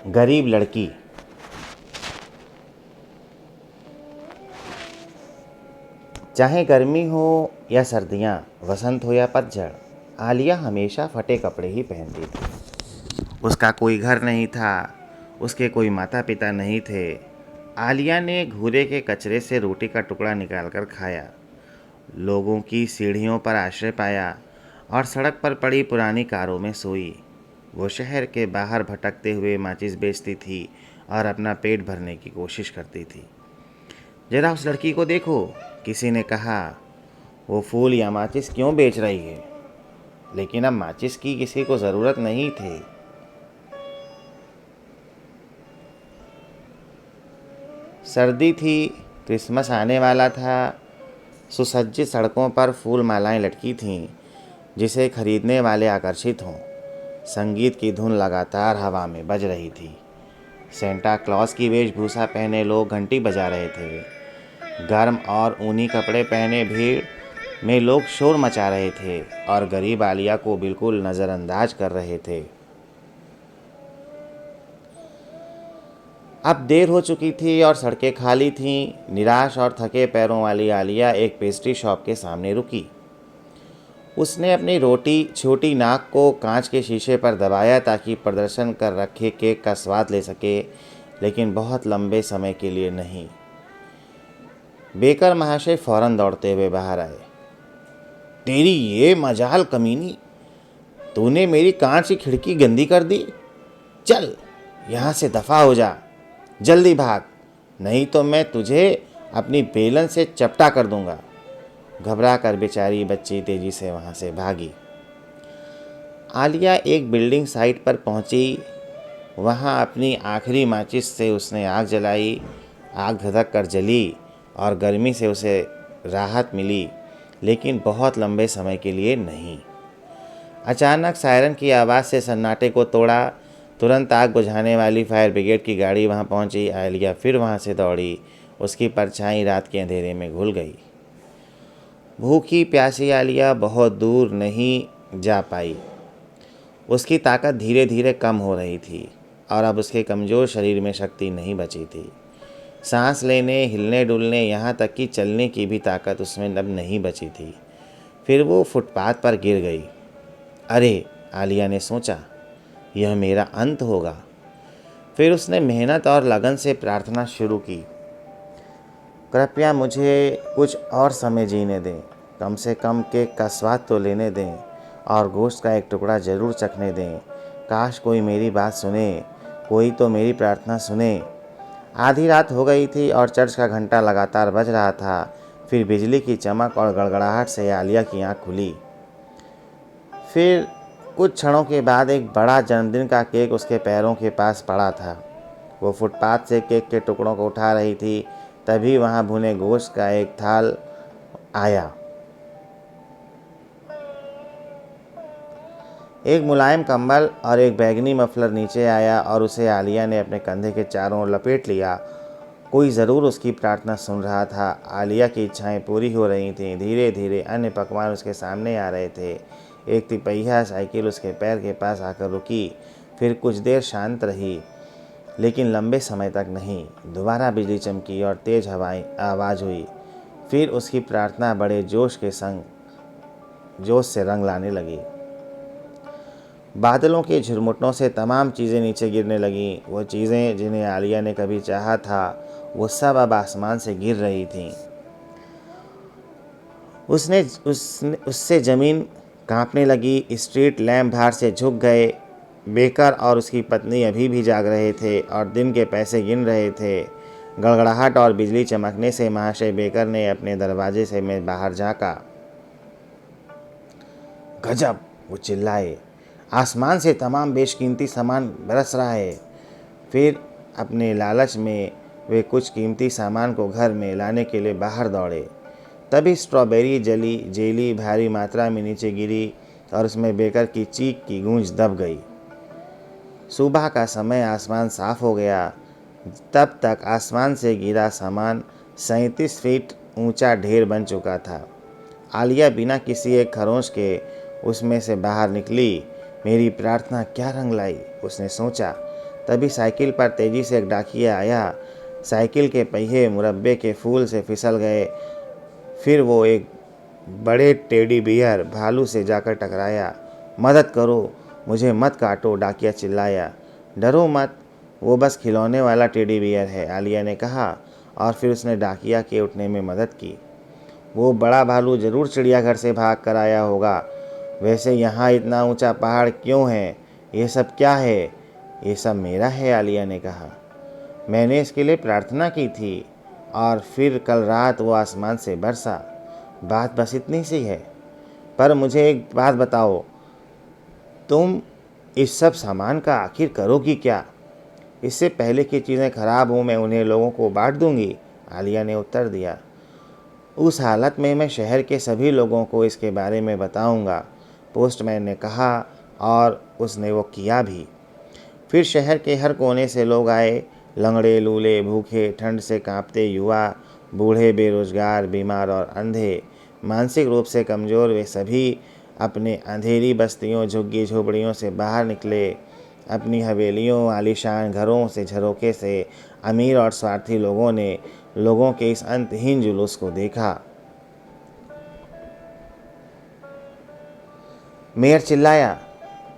गरीब लड़की। चाहे गर्मी हो या सर्दियाँ, वसंत हो या पतझड़, आलिया हमेशा फटे कपड़े ही पहनती थी। उसका कोई घर नहीं था, उसके कोई माता पिता नहीं थे। आलिया ने घूरे के कचरे से रोटी का टुकड़ा निकालकर खाया, लोगों की सीढ़ियों पर आश्रय पाया और सड़क पर पड़ी पुरानी कारों में सोई। वो शहर के बाहर भटकते हुए माचिस बेचती थी और अपना पेट भरने की कोशिश करती थी। जरा उस लड़की को देखो, किसी ने कहा। वो फूल या माचिस क्यों बेच रही है? लेकिन अब माचिस की किसी को ज़रूरत नहीं थी। सर्दी थी, क्रिसमस आने वाला था। सुसज्जित सड़कों पर फूल मालाएं लटकी थीं, जिसे खरीदने वाले आकर्षित हों। संगीत की धुन लगातार हवा में बज रही थी। सेंटा क्लॉज की वेशभूषा पहने लोग घंटी बजा रहे थे। गर्म और ऊनी कपड़े पहने भीड़ में लोग शोर मचा रहे थे और गरीब आलिया को बिल्कुल नज़रअंदाज कर रहे थे। अब देर हो चुकी थी और सड़कें खाली थीं। निराश और थके पैरों वाली आलिया एक पेस्ट्री शॉप के सामने रुकी। उसने अपनी छोटी नाक को कांच के शीशे पर दबाया ताकि प्रदर्शन कर रखे केक का स्वाद ले सके, लेकिन बहुत लंबे समय के लिए नहीं। बेकर महाशय फौरन दौड़ते हुए बाहर आए। तेरी ये मजाल कमीनी, तूने मेरी कांच की खिड़की गंदी कर दी। चल यहाँ से दफा हो जा, जल्दी भाग, नहीं तो मैं तुझे अपनी बेलन से चपटा कर दूंगा। घबरा कर बेचारी बच्ची तेजी से वहाँ से भागी। आलिया एक बिल्डिंग साइट पर पहुँची। वहाँ अपनी आखिरी माचिस से उसने आग जलाई। आग धधक कर जली और गर्मी से उसे राहत मिली, लेकिन बहुत लंबे समय के लिए नहीं। अचानक सायरन की आवाज़ से सन्नाटे को तोड़ा। तुरंत आग बुझाने वाली फायर ब्रिगेड की गाड़ी वहाँ पहुँची। आलिया फिर वहाँ से दौड़ी। उसकी परछाई रात के अंधेरे में घुल गई। भूखी प्यासी आलिया बहुत दूर नहीं जा पाई। उसकी ताकत धीरे धीरे कम हो रही थी और अब उसके कमज़ोर शरीर में शक्ति नहीं बची थी। सांस लेने, हिलने डुलने, यहाँ तक कि चलने की भी ताकत उसमें अब नहीं बची थी। फिर वो फुटपाथ पर गिर गई। अरे, आलिया ने सोचा, यह मेरा अंत होगा। फिर उसने मेहनत और लगन से प्रार्थना शुरू की। कृपया मुझे कुछ और समय जीने दें, कम से कम केक का स्वाद तो लेने दें और गोश्त का एक टुकड़ा ज़रूर चखने दें। काश कोई मेरी बात सुने, कोई तो मेरी प्रार्थना सुने। आधी रात हो गई थी और चर्च का घंटा लगातार बज रहा था। फिर बिजली की चमक और गड़गड़ाहट से आलिया की आँख खुली। फिर कुछ क्षणों के बाद एक बड़ा जन्मदिन का केक उसके पैरों के पास पड़ा था। वो फुटपाथ से केक के टुकड़ों को उठा रही थी, तभी वहाँ भुने गोश्त का एक थाल आया। एक मुलायम कंबल और एक बैगनी मफलर नीचे आया और उसे आलिया ने अपने कंधे के चारों ओर लपेट लिया। कोई ज़रूर उसकी प्रार्थना सुन रहा था। आलिया की इच्छाएं पूरी हो रही थीं। धीरे धीरे अन्य पकवान उसके सामने आ रहे थे। एक तिपहिया साइकिल उसके पैर के पास आकर रुकी। फिर कुछ देर शांत रही, लेकिन लंबे समय तक नहीं। दोबारा बिजली चमकी और तेज हवाएं आवाज़ हुई। फिर उसकी प्रार्थना बड़े जोश से रंग लाने लगी। बादलों के झुरमुटों से तमाम चीज़ें नीचे गिरने लगीं। वो चीज़ें जिन्हें आलिया ने कभी चाहा था, वो सब अब आसमान से गिर रही थीं। उससे ज़मीन कांपने लगी। स्ट्रीट लैंप भार से झुक गए। बेकर और उसकी पत्नी अभी भी जाग रहे थे और दिन के पैसे गिन रहे थे। गड़गड़ाहट और बिजली चमकने से महाशय बेकर ने अपने दरवाजे से में बाहर झाँका। गजब, वो चिल्लाए, आसमान से तमाम बेशकीमती सामान बरस रहा है। फिर अपने लालच में वे कुछ कीमती सामान को घर में लाने के लिए बाहर दौड़े। तभी स्ट्रॉबेरी जेली भारी मात्रा में नीचे गिरी और उसमें बेकर की चीख की गूंज दब गई। सुबह का समय, आसमान साफ हो गया। तब तक आसमान से गिरा सामान 37 फीट ऊंचा ढेर बन चुका था। आलिया बिना किसी एक खरोंच के उसमें से बाहर निकली। मेरी प्रार्थना क्या रंग लाई, उसने सोचा। तभी साइकिल पर तेजी से एक डाकिया आया। साइकिल के पहिए मुरब्बे के फूल से फिसल गए। फिर वो एक बड़े टेडी बियर भालू से जाकर टकराया। मदद करो, मुझे मत काटो, डाकिया चिल्लाया। डरो मत, वो बस खिलौने वाला टेडी बियर है, आलिया ने कहा, और फिर उसने डाकिया के उठने में मदद की। वो बड़ा भालू जरूर चिड़ियाघर से भाग कर आया होगा। वैसे यहाँ इतना ऊंचा पहाड़ क्यों है? ये सब क्या है? ये सब मेरा है, आलिया ने कहा। मैंने इसके लिए प्रार्थना की थी और फिर कल रात वो आसमान से बरसा। बात बस इतनी सी है। पर मुझे एक बात बताओ, तुम इस सब सामान का आखिर करोगी क्या? इससे पहले कि चीज़ें खराब हों मैं उन्हें लोगों को बांट दूंगी, आलिया ने उत्तर दिया। उस हालत में मैं शहर के सभी लोगों को इसके बारे में बताऊंगा, पोस्टमैन ने कहा, और उसने वो किया भी। फिर शहर के हर कोने से लोग आए। लंगड़े, लूले, भूखे, ठंड से कांपते युवा, बूढ़े, बेरोजगार, बीमार और अंधे, मानसिक रूप से कमज़ोर, वे सभी अपने अंधेरी बस्तियों, झुग्गी झोपड़ियों से बाहर निकले। अपनी हवेलियों, आलीशान घरों से झरोके से अमीर और स्वार्थी लोगों ने लोगों के इस अंतहीन जुलूस को देखा। मेयर चिल्लाया,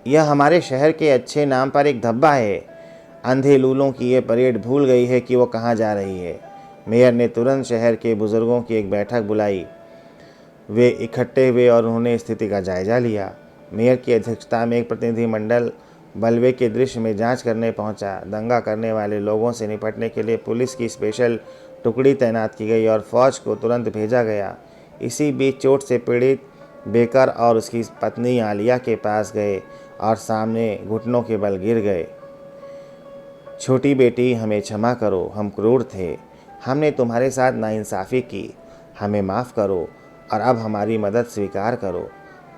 यह हमारे शहर के अच्छे नाम पर एक धब्बा है। अंधे लूलों की ये परेड भूल गई है कि वो कहाँ जा रही है। मेयर ने तुरंत शहर के बुजुर्गों की एक बैठक बुलाई। वे इकट्ठे हुए और उन्होंने स्थिति का जायजा लिया। मेयर की अध्यक्षता में एक प्रतिनिधिमंडल बलवे के दृश्य में जांच करने पहुंचा। दंगा करने वाले लोगों से निपटने के लिए पुलिस की स्पेशल टुकड़ी तैनात की गई और फौज को तुरंत भेजा गया। इसी बीच चोट से पीड़ित बेकर और उसकी पत्नी आलिया के पास गए और सामने घुटनों के बल गिर गए। छोटी बेटी, हमें क्षमा करो, हम क्रूर थे। हमने तुम्हारे साथ नाइंसाफ़ी की। हमें माफ़ करो और अब हमारी मदद स्वीकार करो,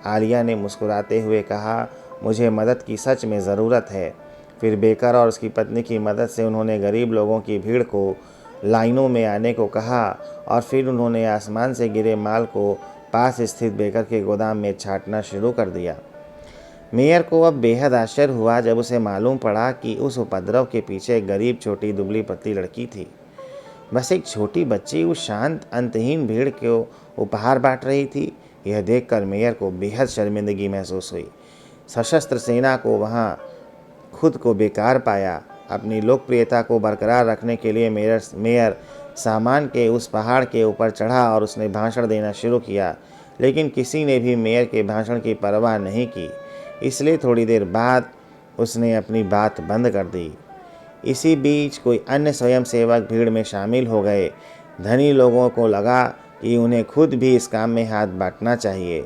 आलिया ने मुस्कुराते हुए कहा। मुझे मदद की सच में ज़रूरत है। फिर बेकर और उसकी पत्नी की मदद से उन्होंने गरीब लोगों की भीड़ को लाइनों में आने को कहा और फिर उन्होंने आसमान से गिरे माल को पास स्थित बेकर के गोदाम में छांटना शुरू कर दिया। मेयर को अब बेहद आश्चर्य हुआ जब उसे मालूम पड़ा कि उस उपद्रव के पीछे एक गरीब, छोटी, दुबली पतली लड़की थी। बस एक छोटी बच्ची उस शांत अंतहीन भीड़ को उपहार बांट रही थी। यह देखकर मेयर को बेहद शर्मिंदगी महसूस हुई। सशस्त्र सेना को वहाँ खुद को बेकार पाया। अपनी लोकप्रियता को बरकरार रखने के लिए मेयर सामान के उस पहाड़ के ऊपर चढ़ा और उसने भाषण देना शुरू किया। लेकिन किसी ने भी मेयर के भाषण की परवाह नहीं की, इसलिए थोड़ी देर बाद उसने अपनी बात बंद कर दी। इसी बीच कोई अन्य स्वयंसेवक भीड़ में शामिल हो गए। धनी लोगों को लगा कि उन्हें खुद भी इस काम में हाथ बांटना चाहिए।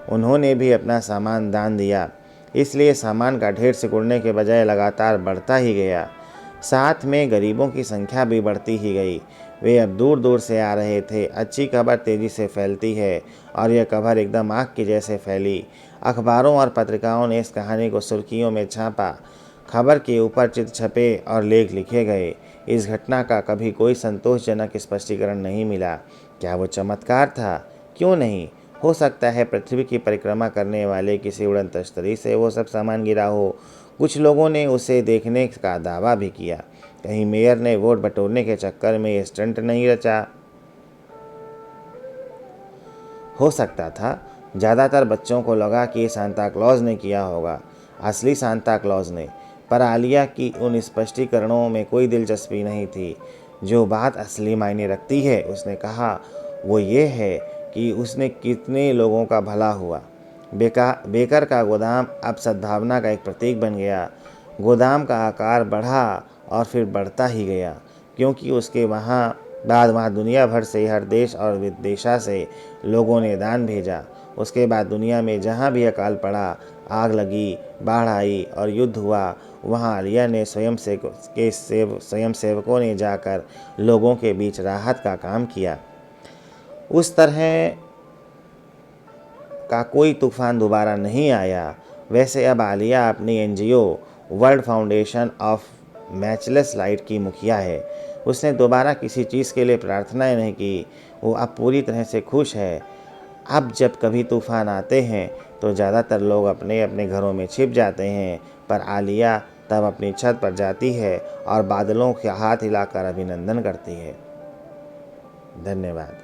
उन्होंने भी अपना सामान दान दिया। इसलिए सामान का ढेर सिकुड़ने के बजाय लगातार बढ़ता ही गया। साथ में गरीबों की संख्या भी बढ़ती ही गई। वे अब दूर दूर से आ रहे थे। अच्छी खबर तेज़ी से फैलती है और यह खबर एकदम आग की जैसे फैली। अखबारों और पत्रिकाओं ने इस कहानी को सुर्खियों में छापा। खबर के ऊपर चित्र छपे और लेख लिखे गए। इस घटना का कभी कोई संतोषजनक स्पष्टीकरण नहीं मिला। क्या वो चमत्कार था? क्यों नहीं? हो सकता है पृथ्वी की परिक्रमा करने वाले किसी उड़न तश्तरी से वो सब सामान गिरा हो। कुछ लोगों ने उसे देखने का दावा भी किया। कहीं मेयर ने वोट बटोरने के चक्कर में ये स्टंट नहीं रचा? हो सकता था। ज़्यादातर बच्चों को लगा कि सांता क्लॉज ने किया होगा, असली सांता क्लॉज ने। पर आलिया की उन स्पष्टीकरणों में कोई दिलचस्पी नहीं थी। जो बात असली मायने रखती है, उसने कहा, वो ये है कि उसने कितने लोगों का भला हुआ। बेकर का गोदाम अब सद्भावना का एक प्रतीक बन गया। गोदाम का आकार बढ़ा और फिर बढ़ता ही गया, क्योंकि उसके बाद वहाँ दुनिया भर से, हर देश और विदेशा से लोगों ने दान भेजा। उसके बाद दुनिया में जहाँ भी अकाल पड़ा, आग लगी, बाढ़ आई और युद्ध हुआ, वहाँ आलिया ने स्वयंसेवकों ने जाकर लोगों के बीच राहत का काम किया। उस तरह का कोई तूफान दोबारा नहीं आया। वैसे अब आलिया अपनी NGO world foundation of matchless light की मुखिया है। उसने दोबारा किसी चीज़ के लिए प्रार्थना नहीं की। वो अब पूरी तरह से खुश है। अब जब कभी तूफान आते हैं तो ज़्यादातर लोग अपने अपने घरों में छिप जाते हैं, पर आलिया तब अपनी छत पर जाती है और बादलों के हाथ हिलाकर अभिनंदन करती है। धन्यवाद।